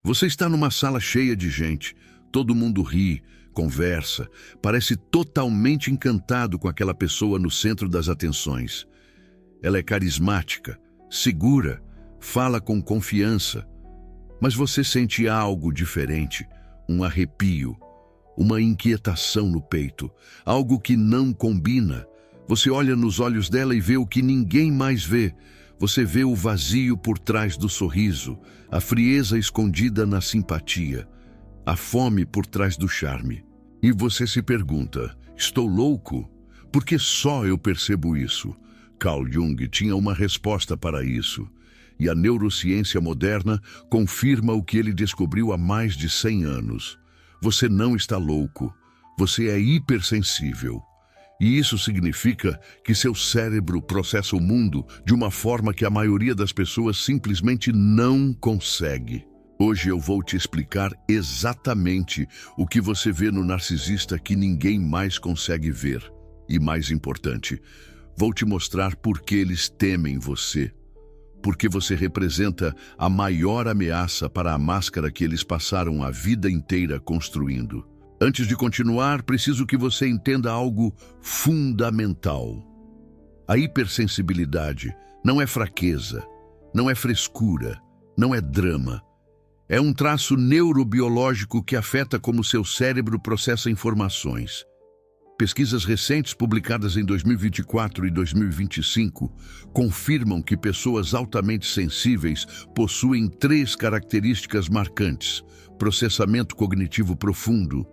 Você está numa sala cheia de gente, todo mundo ri, conversa, parece totalmente encantado com aquela pessoa no centro das atenções. Ela é carismática, segura, fala com confiança, mas você sente algo diferente, um arrepio, uma inquietação no peito, algo que não combina. Você olha nos olhos dela e vê o que ninguém mais vê. Você vê o vazio por trás do sorriso, a frieza escondida na simpatia, a fome por trás do charme. E você se pergunta, estou louco? Por que só eu percebo isso? Carl Jung tinha uma resposta para isso. E a neurociência moderna confirma o que ele descobriu há mais de 100 anos. Você não está louco, você é hipersensível. E isso significa que seu cérebro processa o mundo de uma forma que a maioria das pessoas simplesmente não consegue. Hoje eu vou te explicar exatamente o que você vê no narcisista que ninguém mais consegue ver. E mais importante, vou te mostrar por que eles temem você. Porque você representa a maior ameaça para a máscara que eles passaram a vida inteira construindo. Antes de continuar, preciso que você entenda algo fundamental. A hipersensibilidade não é fraqueza, não é frescura, não é drama. É um traço neurobiológico que afeta como seu cérebro processa informações. Pesquisas recentes publicadas em 2024 e 2025 confirmam que pessoas altamente sensíveis possuem 3 características marcantes: processamento cognitivo profundo,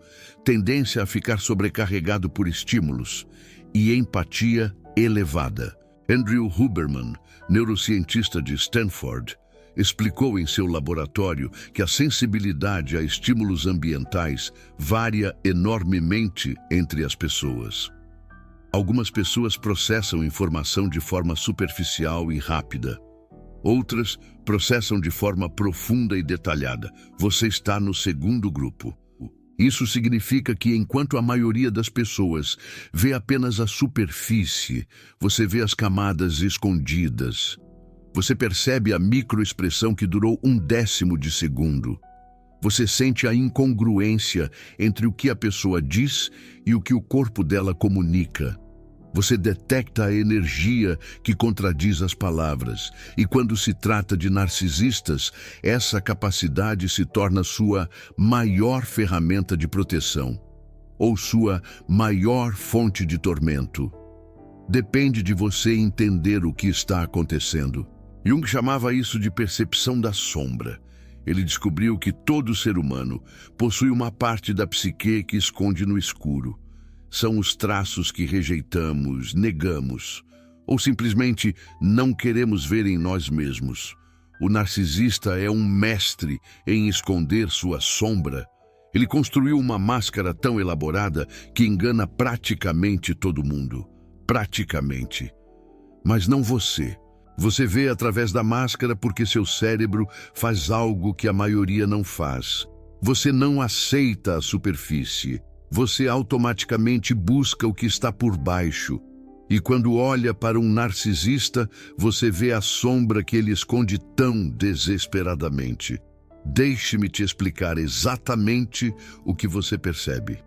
tendência a ficar sobrecarregado por estímulos e empatia elevada. Andrew Huberman, neurocientista de Stanford, explicou em seu laboratório que a sensibilidade a estímulos ambientais varia enormemente entre as pessoas. Algumas pessoas processam informação de forma superficial e rápida. Outras processam de forma profunda e detalhada. Você está no segundo grupo. Isso significa que enquanto a maioria das pessoas vê apenas a superfície, você vê as camadas escondidas. Você percebe a microexpressão que durou 1/10 de segundo. Você sente a incongruência entre o que a pessoa diz e o que o corpo dela comunica. Você detecta a energia que contradiz as palavras. E quando se trata de narcisistas, essa capacidade se torna sua maior ferramenta de proteção, ou sua maior fonte de tormento. Depende de você entender o que está acontecendo. Jung chamava isso de percepção da sombra. Ele descobriu que todo ser humano possui uma parte da psique que esconde no escuro. São os traços que rejeitamos, negamos, ou simplesmente não queremos ver em nós mesmos. O narcisista é um mestre em esconder sua sombra. Ele construiu uma máscara tão elaborada que engana praticamente todo mundo. Praticamente. Mas não você. Você vê através da máscara porque seu cérebro faz algo que a maioria não faz. Você não aceita a superfície. Você automaticamente busca o que está por baixo. E quando olha para um narcisista, você vê a sombra que ele esconde tão desesperadamente. Deixe-me te explicar exatamente o que você percebe.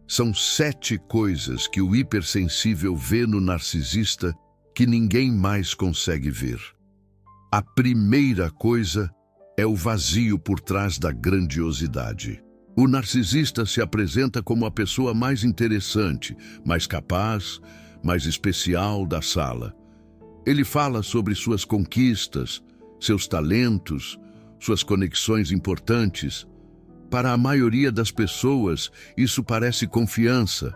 São 7 coisas que o hipersensível vê no narcisista que ninguém mais consegue ver. A primeira coisa é o vazio por trás da grandiosidade. O narcisista se apresenta como a pessoa mais interessante, mais capaz, mais especial da sala. Ele fala sobre suas conquistas, seus talentos, suas conexões importantes. Para a maioria das pessoas, isso parece confiança,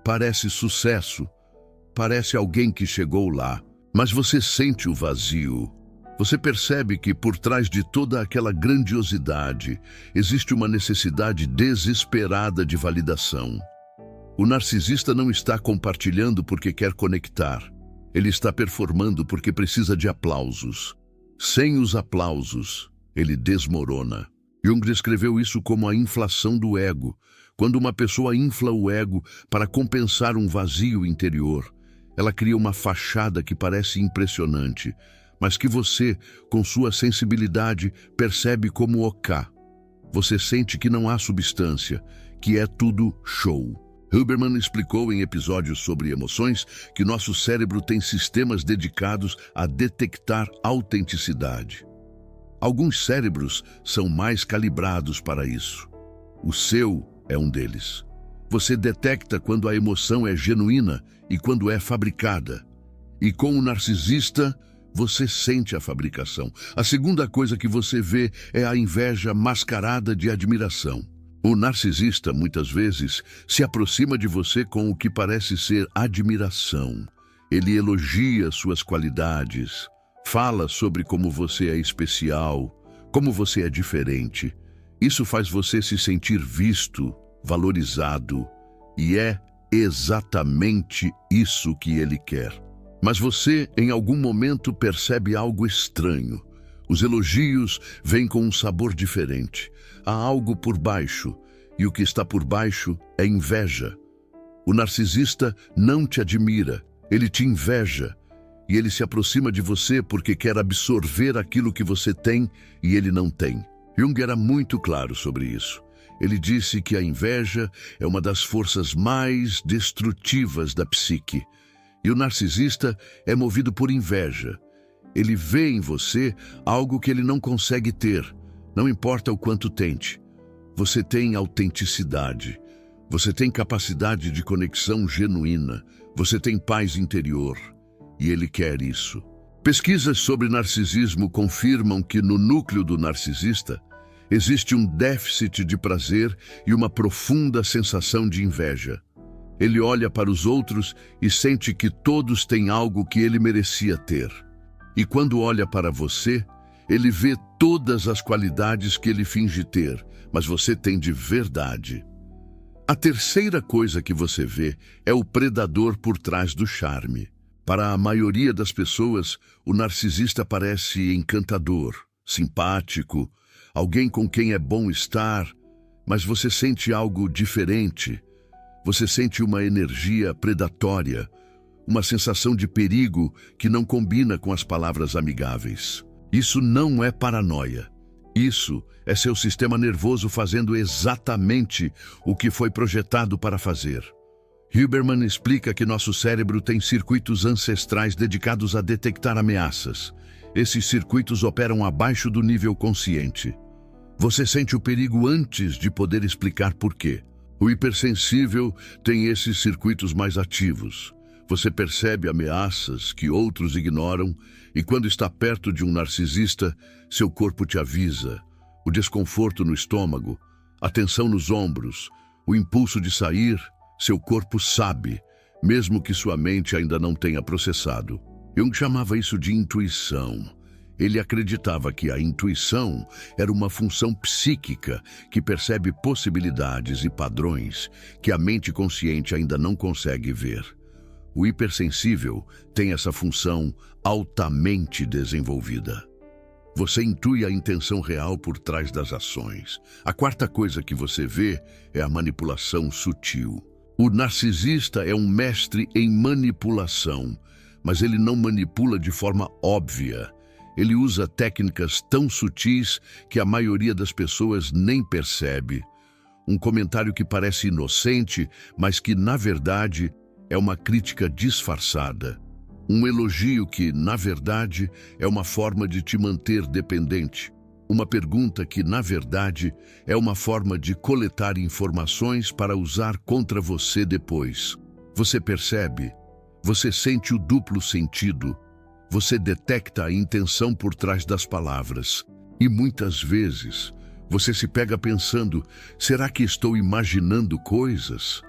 parece sucesso, parece alguém que chegou lá. Mas você sente o vazio. Você percebe que por trás de toda aquela grandiosidade existe uma necessidade desesperada de validação. O narcisista não está compartilhando porque quer conectar. Ele está performando porque precisa de aplausos. Sem os aplausos, ele desmorona. Jung descreveu isso como a inflação do ego. Quando uma pessoa infla o ego para compensar um vazio interior, ela cria uma fachada que parece impressionante, mas que você, com sua sensibilidade, percebe como ok. Você sente que não há substância, que é tudo show. Huberman explicou em episódios sobre emoções que nosso cérebro tem sistemas dedicados a detectar autenticidade. Alguns cérebros são mais calibrados para isso. O seu é um deles. Você detecta quando a emoção é genuína e quando é fabricada. E com o narcisista, você sente a fabricação. A segunda coisa que você vê é a inveja mascarada de admiração. O narcisista, muitas vezes, se aproxima de você com o que parece ser admiração. Ele elogia suas qualidades, fala sobre como você é especial, como você é diferente. Isso faz você se sentir visto, valorizado, e é exatamente isso que ele quer. Mas você, em algum momento, percebe algo estranho. Os elogios vêm com um sabor diferente. Há algo por baixo, e o que está por baixo é inveja. O narcisista não te admira, ele te inveja, e ele se aproxima de você porque quer absorver aquilo que você tem e ele não tem. Jung era muito claro sobre isso. Ele disse que a inveja é uma das forças mais destrutivas da psique. E o narcisista é movido por inveja. Ele vê em você algo que ele não consegue ter, não importa o quanto tente. Você tem autenticidade, você tem capacidade de conexão genuína, você tem paz interior, e ele quer isso. Pesquisas sobre narcisismo confirmam que no núcleo do narcisista existe um déficit de prazer e uma profunda sensação de inveja. Ele olha para os outros e sente que todos têm algo que ele merecia ter. E quando olha para você, ele vê todas as qualidades que ele finge ter, mas você tem de verdade. A terceira coisa que você vê é o predador por trás do charme. Para a maioria das pessoas, o narcisista parece encantador, simpático, alguém com quem é bom estar, mas você sente algo diferente. Você sente uma energia predatória, uma sensação de perigo que não combina com as palavras amigáveis. Isso não é paranoia. Isso é seu sistema nervoso fazendo exatamente o que foi projetado para fazer. Huberman explica que nosso cérebro tem circuitos ancestrais dedicados a detectar ameaças. Esses circuitos operam abaixo do nível consciente. Você sente o perigo antes de poder explicar por quê. O hipersensível tem esses circuitos mais ativos. Você percebe ameaças que outros ignoram e quando está perto de um narcisista, seu corpo te avisa. O desconforto no estômago, a tensão nos ombros, o impulso de sair, seu corpo sabe, mesmo que sua mente ainda não tenha processado. Jung chamava isso de intuição. Ele acreditava que a intuição era uma função psíquica que percebe possibilidades e padrões que a mente consciente ainda não consegue ver. O hipersensível tem essa função altamente desenvolvida. Você intui a intenção real por trás das ações. A quarta coisa que você vê é a manipulação sutil. O narcisista é um mestre em manipulação, mas ele não manipula de forma óbvia. Ele usa técnicas tão sutis que a maioria das pessoas nem percebe. Um comentário que parece inocente, mas que, na verdade, é uma crítica disfarçada. Um elogio que, na verdade, é uma forma de te manter dependente. Uma pergunta que, na verdade, é uma forma de coletar informações para usar contra você depois. Você percebe? Você sente o duplo sentido. Você detecta a intenção por trás das palavras. E muitas vezes, você se pega pensando, será que estou imaginando coisas?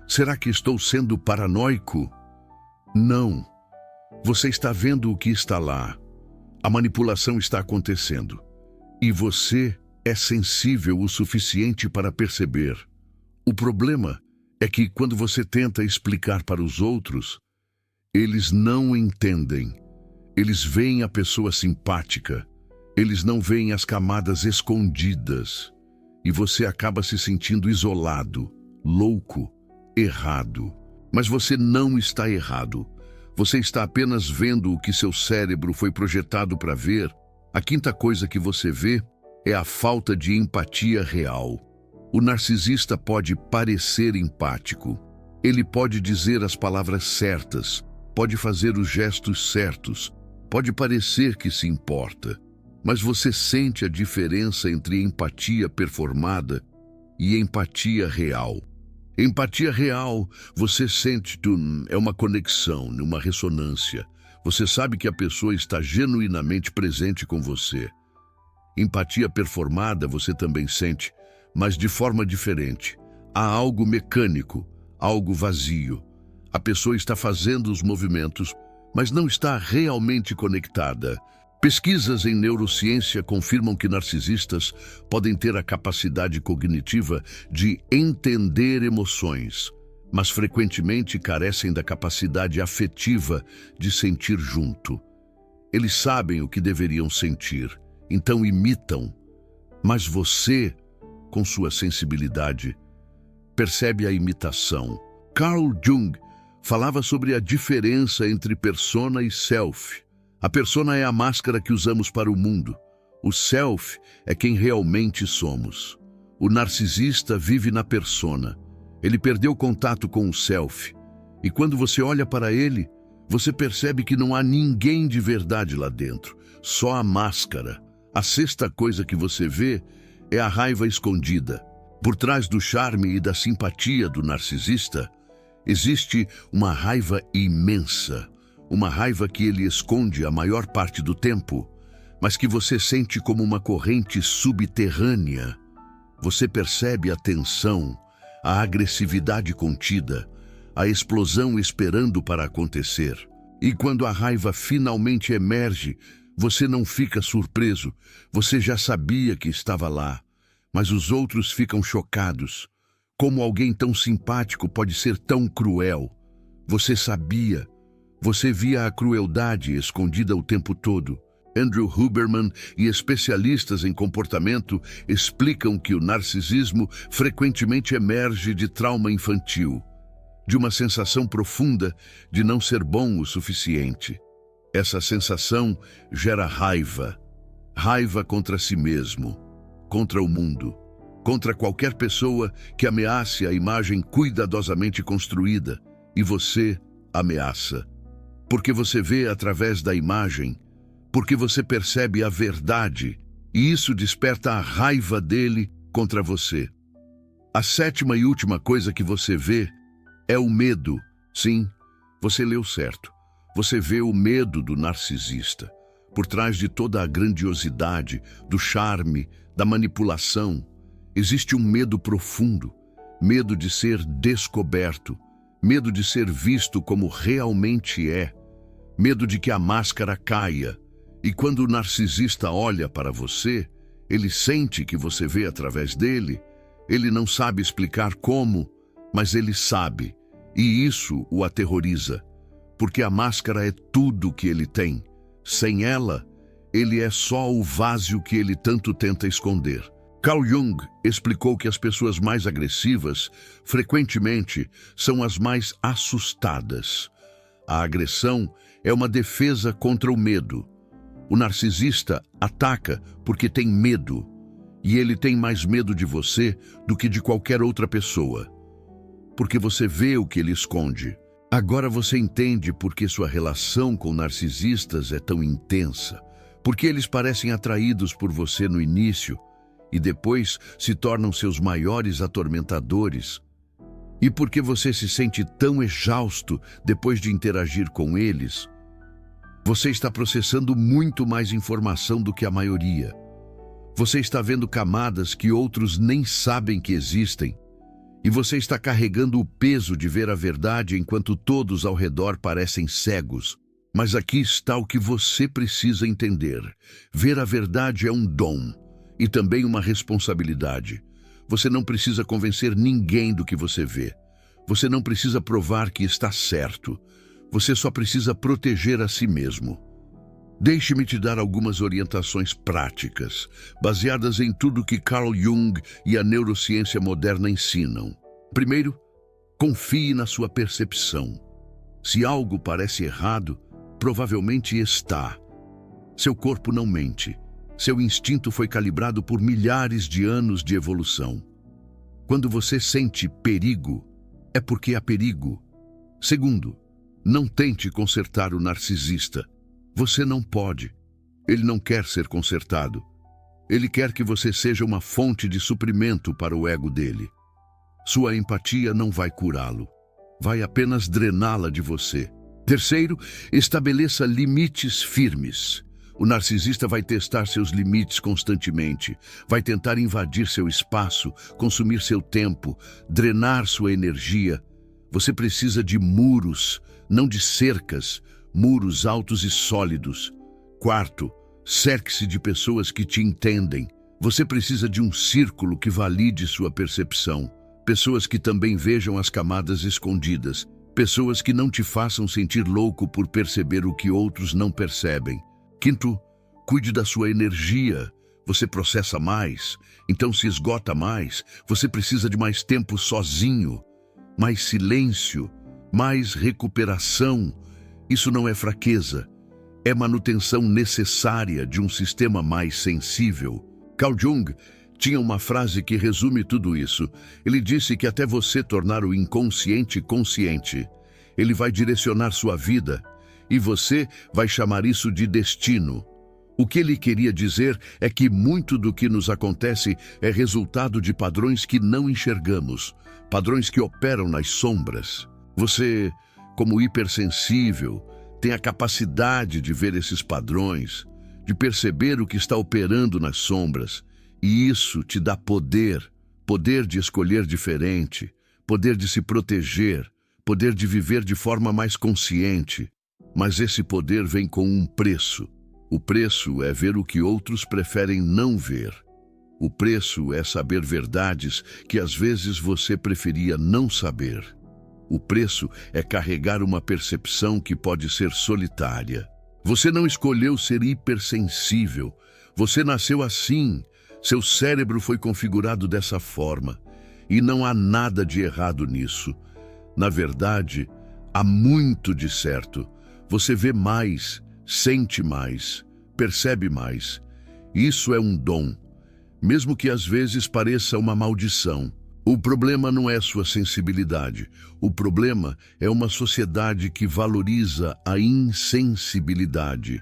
Será que estou sendo paranoico? Não. Você está vendo o que está lá. A manipulação está acontecendo. E você é sensível o suficiente para perceber. O problema é que quando você tenta explicar para os outros, eles não entendem. Eles veem a pessoa simpática. Eles não veem as camadas escondidas. E você acaba se sentindo isolado, louco, errado. Mas você não está errado. Você está apenas vendo o que seu cérebro foi projetado para ver. A quinta coisa que você vê é a falta de empatia real. O narcisista pode parecer empático. Ele pode dizer as palavras certas, pode fazer os gestos certos, pode parecer que se importa. Mas você sente a diferença entre empatia performada e empatia real. Empatia real, você sente que é uma conexão, uma ressonância. Você sabe que a pessoa está genuinamente presente com você. Empatia performada você também sente, mas de forma diferente. Há algo mecânico, algo vazio. A pessoa está fazendo os movimentos, mas não está realmente conectada. Pesquisas em neurociência confirmam que narcisistas podem ter a capacidade cognitiva de entender emoções, mas frequentemente carecem da capacidade afetiva de sentir junto. Eles sabem o que deveriam sentir, então imitam, mas você, com sua sensibilidade, percebe a imitação. Carl Jung falava sobre a diferença entre persona e self. A persona é a máscara que usamos para o mundo. O self é quem realmente somos. O narcisista vive na persona. Ele perdeu contato com o self. E quando você olha para ele, você percebe que não há ninguém de verdade lá dentro, só a máscara. A sexta coisa que você vê é a raiva escondida. Por trás do charme e da simpatia do narcisista, existe uma raiva imensa. Uma raiva que ele esconde a maior parte do tempo, mas que você sente como uma corrente subterrânea. Você percebe a tensão, a agressividade contida, a explosão esperando para acontecer. E quando a raiva finalmente emerge, você não fica surpreso, você já sabia que estava lá, mas os outros ficam chocados. Como alguém tão simpático pode ser tão cruel? Você sabia. Você via a crueldade escondida o tempo todo. Andrew Huberman e especialistas em comportamento explicam que o narcisismo frequentemente emerge de trauma infantil, de uma sensação profunda de não ser bom o suficiente. Essa sensação gera raiva, raiva contra si mesmo, contra o mundo, contra qualquer pessoa que ameace a imagem cuidadosamente construída, e você ameaça. Porque você vê através da imagem, porque você percebe a verdade, e isso desperta a raiva dele contra você. A sétima e última coisa que você vê é o medo. Sim, você leu certo. Você vê o medo do narcisista. Por trás de toda a grandiosidade, do charme, da manipulação, existe um medo profundo, medo de ser descoberto, medo de ser visto como realmente é, medo de que a máscara caia. E quando o narcisista olha para você, ele sente que você vê através dele. Ele não sabe explicar como, mas ele sabe. E isso o aterroriza, porque a máscara é tudo o que ele tem. Sem ela, ele é só o vazio que ele tanto tenta esconder. Carl Jung explicou que as pessoas mais agressivas, frequentemente, são as mais assustadas. A agressão é uma defesa contra o medo. O narcisista ataca porque tem medo, e ele tem mais medo de você do que de qualquer outra pessoa, porque você vê o que ele esconde. Agora você entende por que sua relação com narcisistas é tão intensa, porque eles parecem atraídos por você no início e depois se tornam seus maiores atormentadores, e porque você se sente tão exausto depois de interagir com eles. Você está processando muito mais informação do que a maioria. Você está vendo camadas que outros nem sabem que existem. E você está carregando o peso de ver a verdade enquanto todos ao redor parecem cegos. Mas aqui está o que você precisa entender. Ver a verdade é um dom e também uma responsabilidade. Você não precisa convencer ninguém do que você vê. Você não precisa provar que está certo. Você só precisa proteger a si mesmo. Deixe-me te dar algumas orientações práticas, baseadas em tudo que Carl Jung e a neurociência moderna ensinam. Primeiro, confie na sua percepção. Se algo parece errado, provavelmente está. Seu corpo não mente. Seu instinto foi calibrado por milhares de anos de evolução. Quando você sente perigo, é porque há perigo. Segundo, não tente consertar o narcisista. Você não pode. Ele não quer ser consertado. Ele quer que você seja uma fonte de suprimento para o ego dele. Sua empatia não vai curá-lo. Vai apenas drená-la de você. Terceiro, estabeleça limites firmes. O narcisista vai testar seus limites constantemente, vai tentar invadir seu espaço, consumir seu tempo, drenar sua energia. Você precisa de muros, não de cercas, muros altos e sólidos. Quarto, cerque-se de pessoas que te entendem. Você precisa de um círculo que valide sua percepção. Pessoas que também vejam as camadas escondidas. Pessoas que não te façam sentir louco por perceber o que outros não percebem. Quinto, cuide da sua energia. Você processa mais, então se esgota mais. Você precisa de mais tempo sozinho, mais silêncio, mais recuperação. Isso não é fraqueza, é manutenção necessária de um sistema mais sensível. Carl Jung tinha uma frase que resume tudo isso. Ele disse que até você tornar o inconsciente consciente, ele vai direcionar sua vida. E você vai chamar isso de destino. O que ele queria dizer é que muito do que nos acontece é resultado de padrões que não enxergamos, padrões que operam nas sombras. Você, como hipersensível, tem a capacidade de ver esses padrões, de perceber o que está operando nas sombras, e isso te dá poder, poder de escolher diferente, poder de se proteger, poder de viver de forma mais consciente. Mas esse poder vem com um preço. O preço é ver o que outros preferem não ver. O preço é saber verdades que às vezes você preferia não saber. O preço é carregar uma percepção que pode ser solitária. Você não escolheu ser hipersensível. Você nasceu assim. Seu cérebro foi configurado dessa forma. E não há nada de errado nisso. Na verdade, há muito de certo. Você vê mais, sente mais, percebe mais. Isso é um dom, mesmo que às vezes pareça uma maldição. O problema não é sua sensibilidade. O problema é uma sociedade que valoriza a insensibilidade,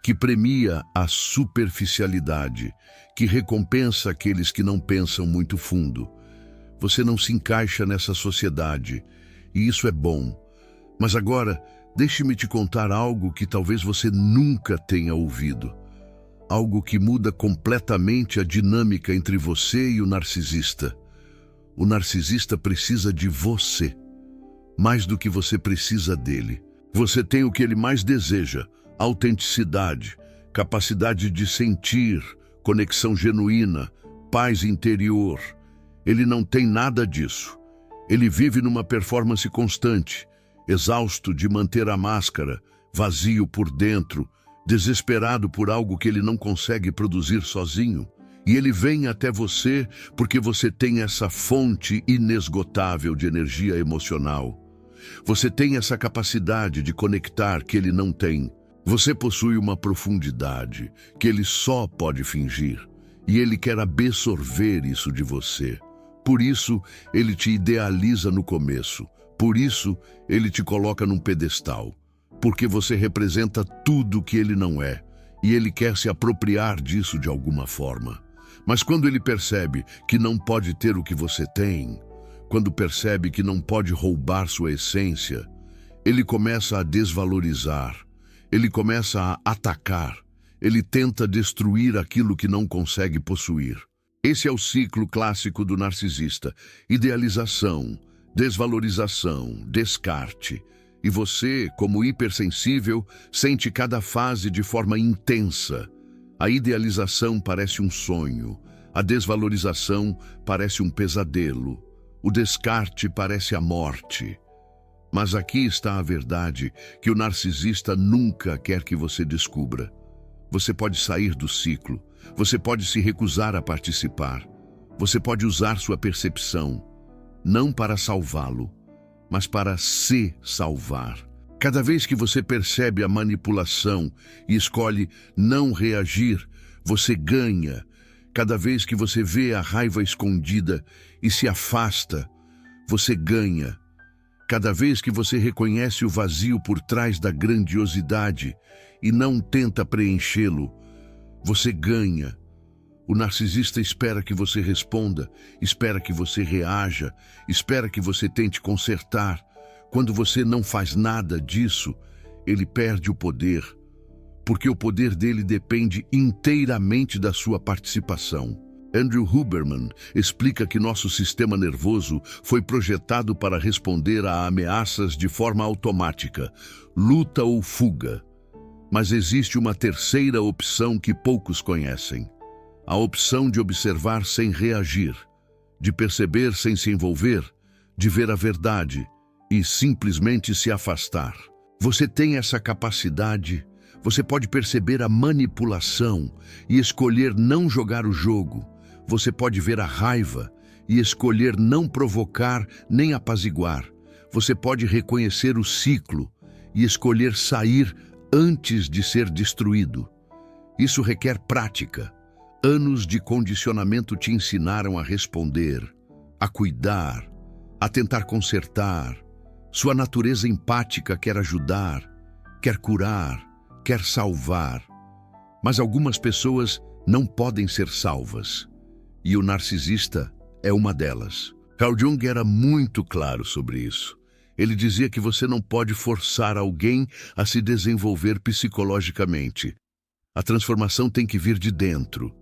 que premia a superficialidade, que recompensa aqueles que não pensam muito fundo. Você não se encaixa nessa sociedade, e isso é bom. Mas agora, deixe-me te contar algo que talvez você nunca tenha ouvido. Algo que muda completamente a dinâmica entre você e o narcisista. O narcisista precisa de você, mais do que você precisa dele. Você tem o que ele mais deseja: autenticidade, capacidade de sentir, conexão genuína, paz interior. Ele não tem nada disso. Ele vive numa performance constante, exausto de manter a máscara, vazio por dentro, desesperado por algo que ele não consegue produzir sozinho. E ele vem até você porque você tem essa fonte inesgotável de energia emocional. Você tem essa capacidade de conectar que ele não tem. Você possui uma profundidade que ele só pode fingir. E ele quer absorver isso de você. Por isso, ele te idealiza no começo. Por isso, ele te coloca num pedestal. Porque você representa tudo que ele não é. E ele quer se apropriar disso de alguma forma. Mas quando ele percebe que não pode ter o que você tem, quando percebe que não pode roubar sua essência, ele começa a desvalorizar, ele começa a atacar, ele tenta destruir aquilo que não consegue possuir. Esse é o ciclo clássico do narcisista: idealização, desvalorização, descarte. E você, como hipersensível, sente cada fase de forma intensa. A idealização parece um sonho, a desvalorização parece um pesadelo, o descarte parece a morte. Mas aqui está a verdade que o narcisista nunca quer que você descubra. Você pode sair do ciclo, você pode se recusar a participar, você pode usar sua percepção, não para salvá-lo, mas para se salvar. Cada vez que você percebe a manipulação e escolhe não reagir, você ganha. Cada vez que você vê a raiva escondida e se afasta, você ganha. Cada vez que você reconhece o vazio por trás da grandiosidade e não tenta preenchê-lo, você ganha. O narcisista espera que você responda, espera que você reaja, espera que você tente consertar. Quando você não faz nada disso, ele perde o poder, porque o poder dele depende inteiramente da sua participação. Andrew Huberman explica que nosso sistema nervoso foi projetado para responder a ameaças de forma automática, luta ou fuga. Mas existe uma terceira opção que poucos conhecem. A opção de observar sem reagir, de perceber sem se envolver, de ver a verdade e simplesmente se afastar. Você tem essa capacidade, você pode perceber a manipulação e escolher não jogar o jogo. Você pode ver a raiva e escolher não provocar nem apaziguar. Você pode reconhecer o ciclo e escolher sair antes de ser destruído. Isso requer prática. Anos de condicionamento te ensinaram a responder, a cuidar, a tentar consertar. Sua natureza empática quer ajudar, quer curar, quer salvar. Mas algumas pessoas não podem ser salvas. E o narcisista é uma delas. Carl Jung era muito claro sobre isso. Ele dizia que você não pode forçar alguém a se desenvolver psicologicamente. A transformação tem que vir de dentro.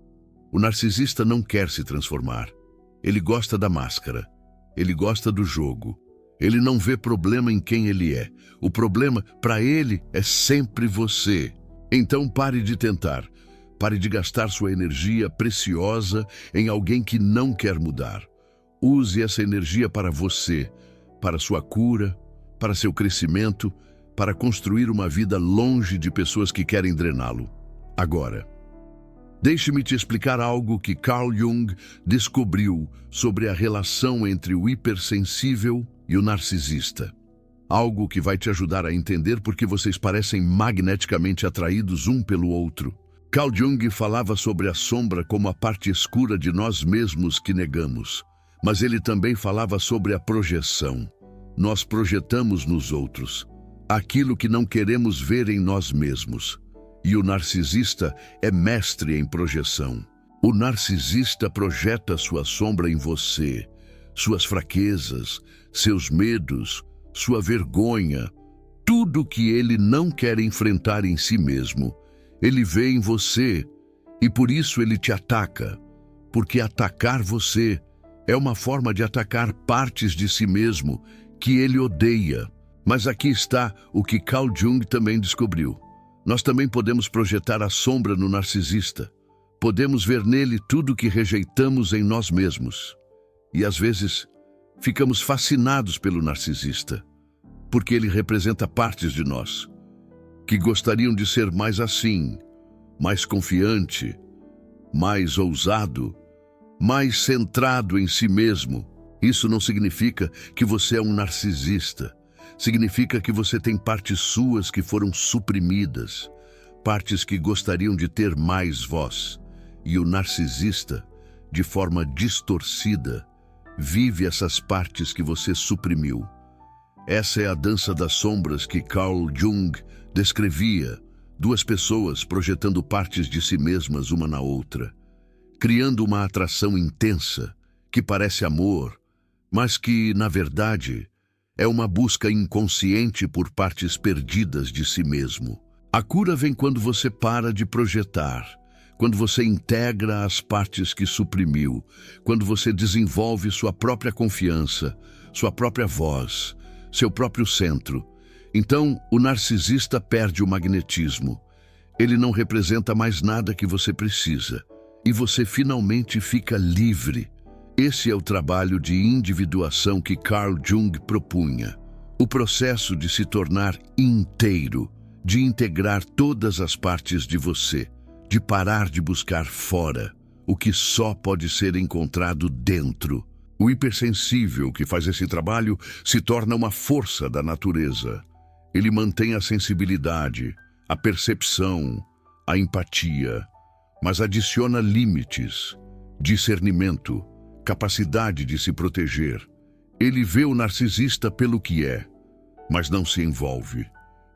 O narcisista não quer se transformar. Ele gosta da máscara. Ele gosta do jogo. Ele não vê problema em quem ele é. O problema, para ele, é sempre você. Então pare de tentar. Pare de gastar sua energia preciosa em alguém que não quer mudar. Use essa energia para você, para sua cura, para seu crescimento, para construir uma vida longe de pessoas que querem drená-lo. Agora, deixe-me te explicar algo que Carl Jung descobriu sobre a relação entre o hipersensível e o narcisista. Algo que vai te ajudar a entender porque vocês parecem magneticamente atraídos um pelo outro. Carl Jung falava sobre a sombra como a parte escura de nós mesmos que negamos. Mas ele também falava sobre a projeção. Nós projetamos nos outros aquilo que não queremos ver em nós mesmos. E o narcisista é mestre em projeção. O narcisista projeta sua sombra em você, suas fraquezas, seus medos, sua vergonha, tudo que ele não quer enfrentar em si mesmo. Ele vê em você e por isso ele te ataca, porque atacar você é uma forma de atacar partes de si mesmo que ele odeia. Mas aqui está o que Carl Jung também descobriu. Nós também podemos projetar a sombra no narcisista. Podemos ver nele tudo que rejeitamos em nós mesmos. E às vezes ficamos fascinados pelo narcisista, porque ele representa partes de nós que gostariam de ser mais assim, mais confiante, mais ousado, mais centrado em si mesmo. Isso não significa que você é um narcisista. Significa que você tem partes suas que foram suprimidas, partes que gostariam de ter mais voz. E o narcisista, de forma distorcida, vive essas partes que você suprimiu. Essa é a dança das sombras que Carl Jung descrevia, duas pessoas projetando partes de si mesmas uma na outra, criando uma atração intensa, que parece amor, mas que, na verdade, é uma busca inconsciente por partes perdidas de si mesmo. A cura vem quando você para de projetar, quando você integra as partes que suprimiu, quando você desenvolve sua própria confiança, sua própria voz, seu próprio centro. Então, o narcisista perde o magnetismo. Ele não representa mais nada que você precisa. E você finalmente fica livre. Esse é o trabalho de individuação que Carl Jung propunha. O processo de se tornar inteiro, de integrar todas as partes de você, de parar de buscar fora o que só pode ser encontrado dentro. O hipersensível que faz esse trabalho se torna uma força da natureza. Ele mantém a sensibilidade, a percepção, a empatia, mas adiciona limites, discernimento, capacidade de se proteger. Ele vê o narcisista pelo que é, mas não se envolve.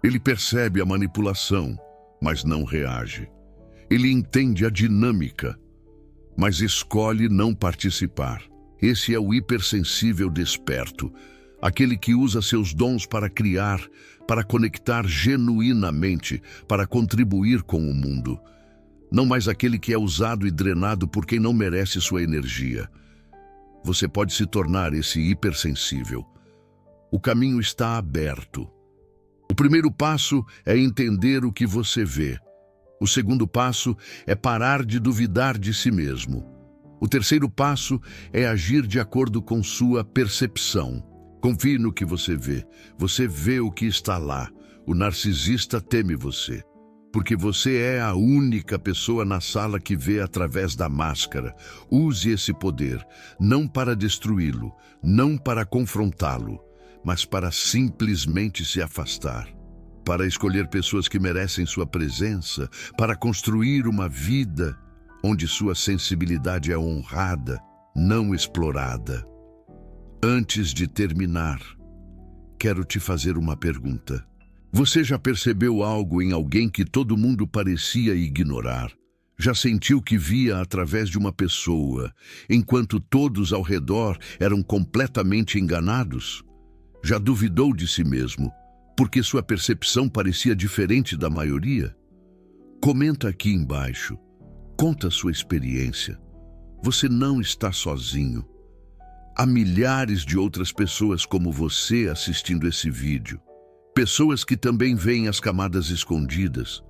Ele percebe a manipulação, mas não reage. Ele entende a dinâmica, mas escolhe não participar. Esse é o hipersensível desperto, aquele que usa seus dons para criar, para conectar genuinamente, para contribuir com o mundo. Não mais aquele que é usado e drenado por quem não merece sua energia. Você pode se tornar esse hipersensível. O caminho está aberto. O primeiro passo é entender o que você vê. O segundo passo é parar de duvidar de si mesmo. O terceiro passo é agir de acordo com sua percepção. Confie no que você vê. Você vê o que está lá. O narcisista teme você, porque você é a única pessoa na sala que vê através da máscara. Use esse poder, não para destruí-lo, não para confrontá-lo, mas para simplesmente se afastar. Para escolher pessoas que merecem sua presença, para construir uma vida onde sua sensibilidade é honrada, não explorada. Antes de terminar, quero te fazer uma pergunta. Você já percebeu algo em alguém que todo mundo parecia ignorar? Já sentiu que via através de uma pessoa, enquanto todos ao redor eram completamente enganados? Já duvidou de si mesmo, porque sua percepção parecia diferente da maioria? Comenta aqui embaixo. Conta sua experiência. Você não está sozinho. Há milhares de outras pessoas como você assistindo esse vídeo. Pessoas que também veem as camadas escondidas.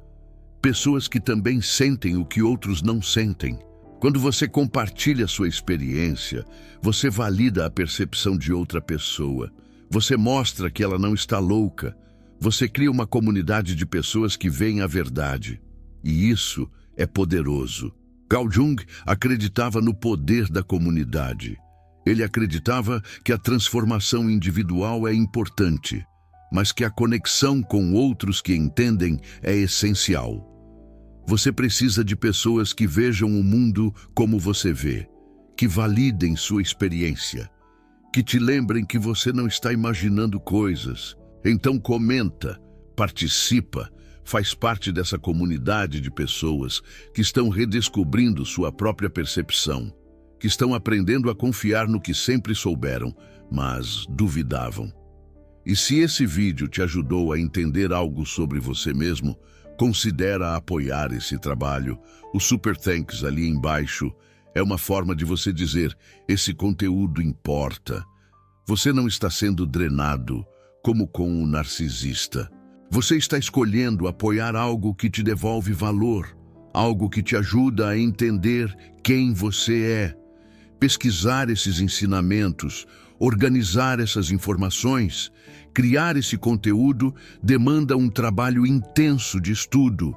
Pessoas que também sentem o que outros não sentem. Quando você compartilha sua experiência, você valida a percepção de outra pessoa. Você mostra que ela não está louca. Você cria uma comunidade de pessoas que veem a verdade. E isso é poderoso. Carl Jung acreditava no poder da comunidade. Ele acreditava que a transformação individual é importante, mas que a conexão com outros que entendem é essencial. Você precisa de pessoas que vejam o mundo como você vê, que validem sua experiência, que te lembrem que você não está imaginando coisas. Então comenta, participa, faz parte dessa comunidade de pessoas que estão redescobrindo sua própria percepção, que estão aprendendo a confiar no que sempre souberam, mas duvidavam. E se esse vídeo te ajudou a entender algo sobre você mesmo, considera apoiar esse trabalho. O Super Thanks ali embaixo é uma forma de você dizer: esse conteúdo importa. Você não está sendo drenado como com o narcisista. Você está escolhendo apoiar algo que te devolve valor, algo que te ajuda a entender quem você é. Pesquisar esses ensinamentos, organizar essas informações, criar esse conteúdo demanda um trabalho intenso de estudo.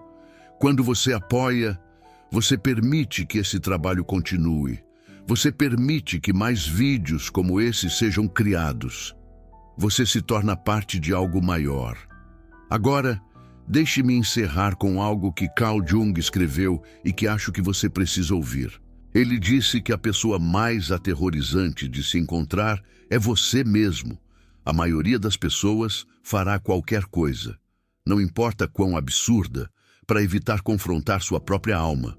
Quando você apoia, você permite que esse trabalho continue. Você permite que mais vídeos como esse sejam criados. Você se torna parte de algo maior. Agora, deixe-me encerrar com algo que Carl Jung escreveu e que acho que você precisa ouvir. Ele disse que a pessoa mais aterrorizante de se encontrar é você mesmo. A maioria das pessoas fará qualquer coisa, não importa quão absurda, para evitar confrontar sua própria alma.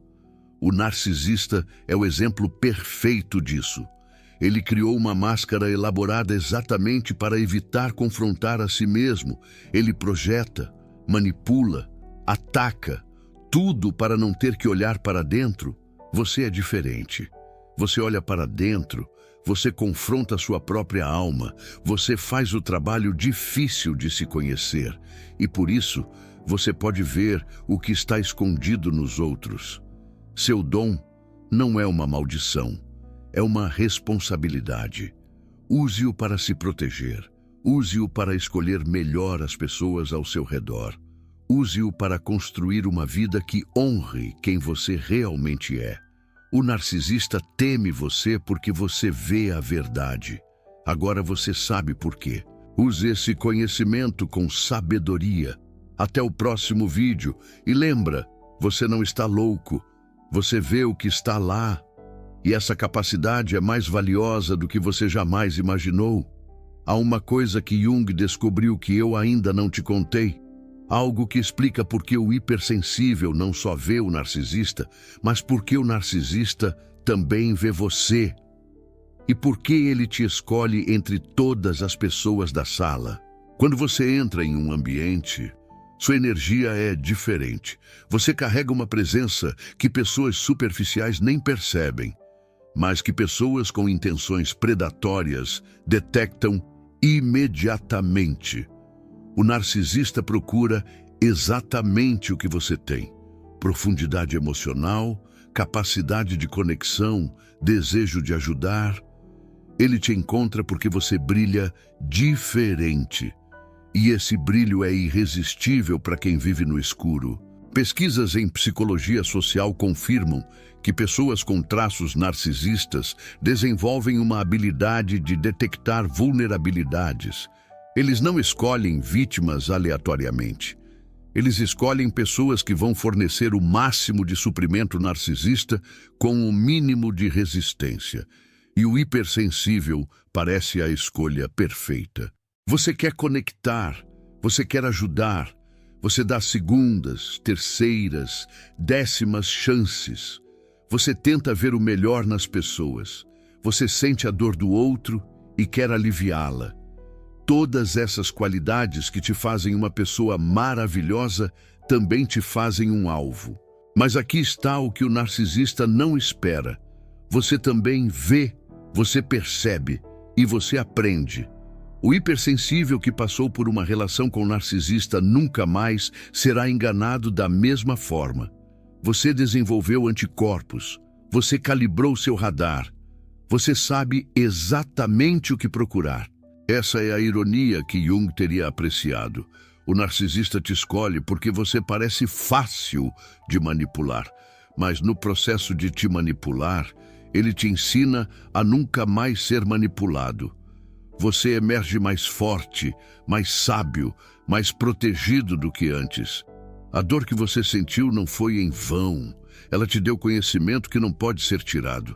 O narcisista é o exemplo perfeito disso. Ele criou uma máscara elaborada exatamente para evitar confrontar a si mesmo. Ele projeta, manipula, ataca, tudo para não ter que olhar para dentro. Você é diferente. Você olha para dentro, você confronta sua própria alma, você faz o trabalho difícil de se conhecer. E por isso, você pode ver o que está escondido nos outros. Seu dom não é uma maldição, é uma responsabilidade. Use-o para se proteger. Use-o para escolher melhor as pessoas ao seu redor. Use-o para construir uma vida que honre quem você realmente é. O narcisista teme você porque você vê a verdade. Agora você sabe por quê. Use esse conhecimento com sabedoria. Até o próximo vídeo. E lembra, você não está louco. Você vê o que está lá. E essa capacidade é mais valiosa do que você jamais imaginou. Há uma coisa que Jung descobriu que eu ainda não te contei. Algo que explica por que o hipersensível não só vê o narcisista, mas por que o narcisista também vê você. E por que ele te escolhe entre todas as pessoas da sala. Quando você entra em um ambiente, sua energia é diferente. Você carrega uma presença que pessoas superficiais nem percebem, mas que pessoas com intenções predatórias detectam imediatamente. O narcisista procura exatamente o que você tem: profundidade emocional, capacidade de conexão, desejo de ajudar. Ele te encontra porque você brilha diferente. E esse brilho é irresistível para quem vive no escuro. Pesquisas em psicologia social confirmam que pessoas com traços narcisistas desenvolvem uma habilidade de detectar vulnerabilidades. Eles não escolhem vítimas aleatoriamente. Eles escolhem pessoas que vão fornecer o máximo de suprimento narcisista com o mínimo de resistência. E o hipersensível parece a escolha perfeita. Você quer conectar, você quer ajudar, você dá segundas, terceiras, décimas chances. Você tenta ver o melhor nas pessoas. Você sente a dor do outro e quer aliviá-la. Todas essas qualidades que te fazem uma pessoa maravilhosa também te fazem um alvo. Mas aqui está o que o narcisista não espera. Você também vê, você percebe e você aprende. O hipersensível que passou por uma relação com o narcisista nunca mais será enganado da mesma forma. Você desenvolveu anticorpos, você calibrou seu radar, você sabe exatamente o que procurar. Essa é a ironia que Jung teria apreciado. O narcisista te escolhe porque você parece fácil de manipular, mas no processo de te manipular, ele te ensina a nunca mais ser manipulado. Você emerge mais forte, mais sábio, mais protegido do que antes. A dor que você sentiu não foi em vão. Ela te deu conhecimento que não pode ser tirado.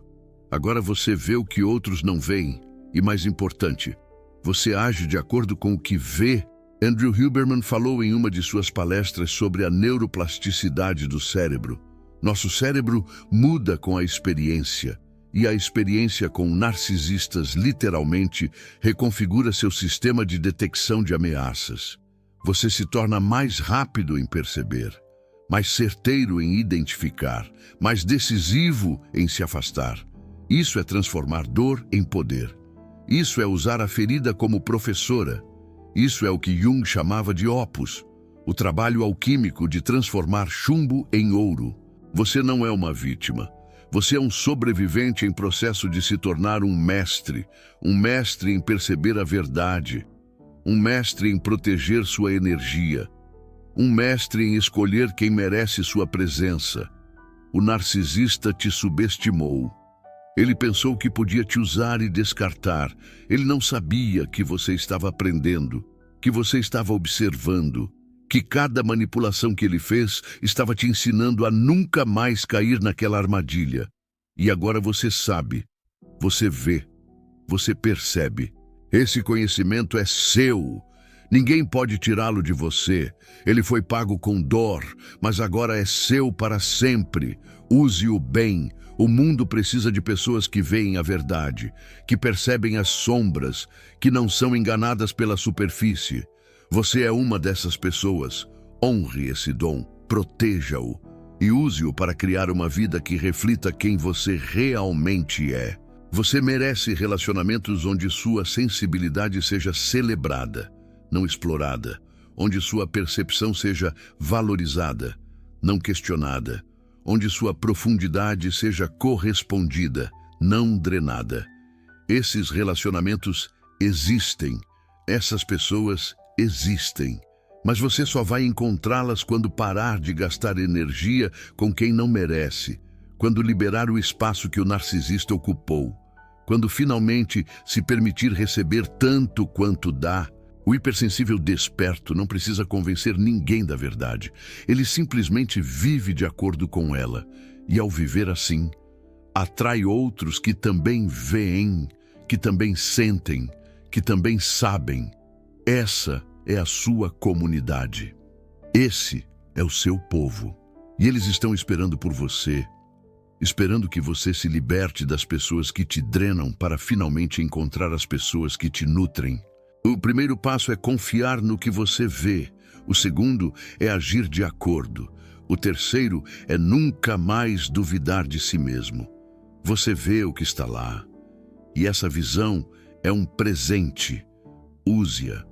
Agora você vê o que outros não veem. E mais importante, você age de acordo com o que vê. Andrew Huberman falou em uma de suas palestras sobre a neuroplasticidade do cérebro. Nosso cérebro muda com a experiência. E a experiência com narcisistas literalmente reconfigura seu sistema de detecção de ameaças. Você se torna mais rápido em perceber, mais certeiro em identificar, mais decisivo em se afastar. Isso é transformar dor em poder. Isso é usar a ferida como professora. Isso é o que Jung chamava de opus, o trabalho alquímico de transformar chumbo em ouro. Você não é uma vítima. Você é um sobrevivente em processo de se tornar um mestre em perceber a verdade, um mestre em proteger sua energia, um mestre em escolher quem merece sua presença. O narcisista te subestimou. Ele pensou que podia te usar e descartar. Ele não sabia que você estava aprendendo, que você estava observando, que cada manipulação que ele fez estava te ensinando a nunca mais cair naquela armadilha. E agora você sabe, você vê, você percebe. Esse conhecimento é seu. Ninguém pode tirá-lo de você. Ele foi pago com dor, mas agora é seu para sempre. Use-o bem. O mundo precisa de pessoas que veem a verdade, que percebem as sombras, que não são enganadas pela superfície. Você é uma dessas pessoas. Honre esse dom, proteja-o e use-o para criar uma vida que reflita quem você realmente é. Você merece relacionamentos onde sua sensibilidade seja celebrada, não explorada, onde sua percepção seja valorizada, não questionada, onde sua profundidade seja correspondida, não drenada. Esses relacionamentos existem, essas pessoas existem, mas você só vai encontrá-las quando parar de gastar energia com quem não merece, quando liberar o espaço que o narcisista ocupou, quando finalmente se permitir receber tanto quanto dá. O hipersensível desperto não precisa convencer ninguém da verdade. Ele simplesmente vive de acordo com ela. E ao viver assim, atrai outros que também veem, que também sentem, que também sabem. Essa é a sua comunidade. Esse é o seu povo. E eles estão esperando por você, esperando que você se liberte das pessoas que te drenam para finalmente encontrar as pessoas que te nutrem. O primeiro passo é confiar no que você vê. O segundo é agir de acordo. O terceiro é nunca mais duvidar de si mesmo. Você vê o que está lá. E essa visão é um presente. Use-a.